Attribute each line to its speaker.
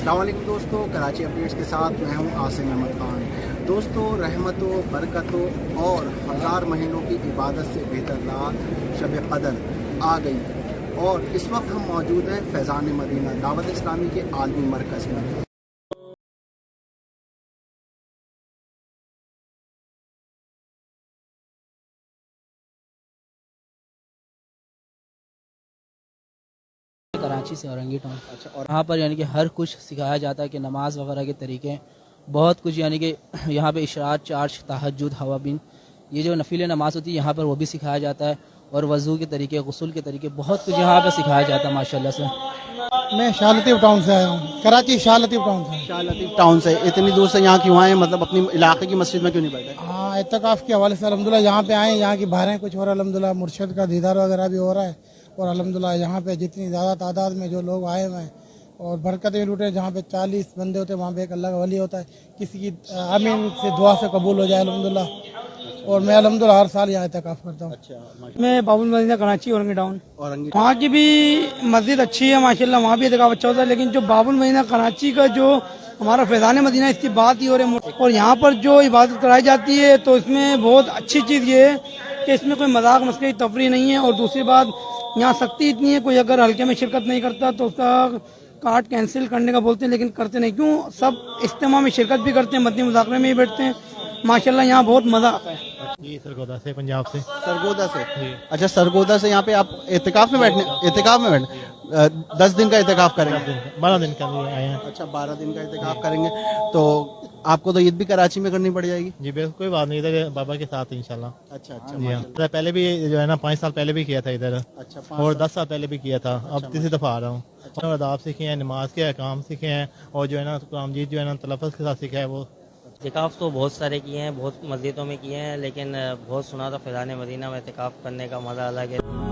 Speaker 1: अस्सलाम वालेकुम दोस्तों, कराची अपडेट्स के साथ मैं हूं आसिम अहमद खान। दोस्तों, रहमतों, बरकतों और हज़ार महीनों की इबादत से बेहतर रात शब क़दर आ गई और इस वक्त हम मौजूद हैं फैज़ान मदीना दावत इस्लामी के आलमी मरकज़ में।
Speaker 2: कराची से औरंगी टाउन।
Speaker 1: अच्छा, और
Speaker 2: यहाँ पर यानी कि हर कुछ सिखाया जाता है कि नमाज वगैरह के तरीके बहुत कुछ, यानी कि यहाँ पे इशरात, चार्ज, तहज्जुद, हवाबिन, ये जो नफिल नमाज होती है यहाँ पर वो भी सिखाया जाता है, और वज़ू के तरीके, गुस्ल के तरीके, बहुत कुछ यहाँ पर सिखाया जाता है माशाल्लाह से।
Speaker 3: मैं शाह लतीफ़ टाउन से आया हूँ, कराची शाह लतीफ़ टाउन से।
Speaker 1: शाह लतीफ़ टाउन से इतनी दूर से यहाँ क्यों आए? मतलब अपनी इलाके की मस्जिद में क्यों नहीं बैठे?
Speaker 3: हाँ, इत्तेकाफ़ के हवाले से अल्हम्दुलिल्लाह यहाँ पे आए, यहाँ की बाहरें कुछ और अल्हम्दुलिल्लाह मुर्शिद का दीदार वगैरह भी हो रहा है, और अल्हम्दुलिल्लाह यहाँ पे जितनी ज़्यादा तादाद में जो लोग आए हुए हैं और बरकतें लूटे, जहाँ पे 40 बंदे होते हैं वहाँ पे एक अल्लाह का वली होता है, किसी की आमीन से दुआ से कबूल हो जाए अल्हम्दुलिल्लाह। और मैं अल्हम्दुलिल्लाह हर साल यहाँ इत्तेकाफ़ करता हूँ।
Speaker 1: अच्छा,
Speaker 4: मैं बाबुल मदीना कराची औरंगी टाउन।
Speaker 1: औरंगी
Speaker 4: वहाँ की भी मस्जिद अच्छी है माशाल्लाह, वहाँ भी इत्तेकाफ़ अच्छा होता है, लेकिन जो बाबुल मदीना कराची का जो हमारा फैज़ान मदीना, इसकी बात ही हो रही है। और यहाँ पर जो इबादत कराई जाती है तो इसमें बहुत अच्छी चीज़ ये है कि इसमें कोई मजाक मस्करी तफरी नहीं है, और दूसरी बात यहाँ सख्ती इतनी है, कोई अगर हल्के में शिरकत नहीं करता तो उसका कार्ड कैंसिल करने का बोलते हैं, लेकिन करते नहीं। क्यों? सब इज्तिमा में शिरकत भी करते हैं, मद्दी मुज़ाकरे में ही बैठते हैं। माशाल्लाह यहाँ बहुत मज़ा आता है।
Speaker 5: जी, सरगोदा से, पंजाब से।
Speaker 1: सरगोदा से। अच्छा, सरगोदा से यहाँ पे आप इत्तिकाफ में बैठने 10 दिन का इत्तिकाफ करेंगे?
Speaker 5: 12 दिन के लिए आए हैं।
Speaker 1: अच्छा, 12 दिन का इत्तिकाफ करेंगे तो आपको तो ईद भी कराची में करनी पड़ जाएगी?
Speaker 5: जी बिल्कुल, कोई बात नहीं, इधर बाबा के साथ इंशाल्लाह।
Speaker 1: अच्छा अच्छा,
Speaker 5: जी हाँ, पहले भी जो है ना 5 साल पहले भी किया था इधर,
Speaker 1: अच्छा,
Speaker 5: और 10 साल पहले भी किया था। अब तीसरी दफ़ा आ रहा हूँ। और आदाब सीखे हैं, नमाज के अहकाम सीखे हैं, और जो है ना कुरान जो है ना तलफ़्फ़ुज़ के साथ सीखा है वो।
Speaker 6: इतिकाफ़ तो बहुत सारे किए हैं, बहुत मस्जिदों में किए हैं, लेकिन बहुत सुना था फैज़ान मदीना में इतिकाफ़ करने का मज़ा अलग है।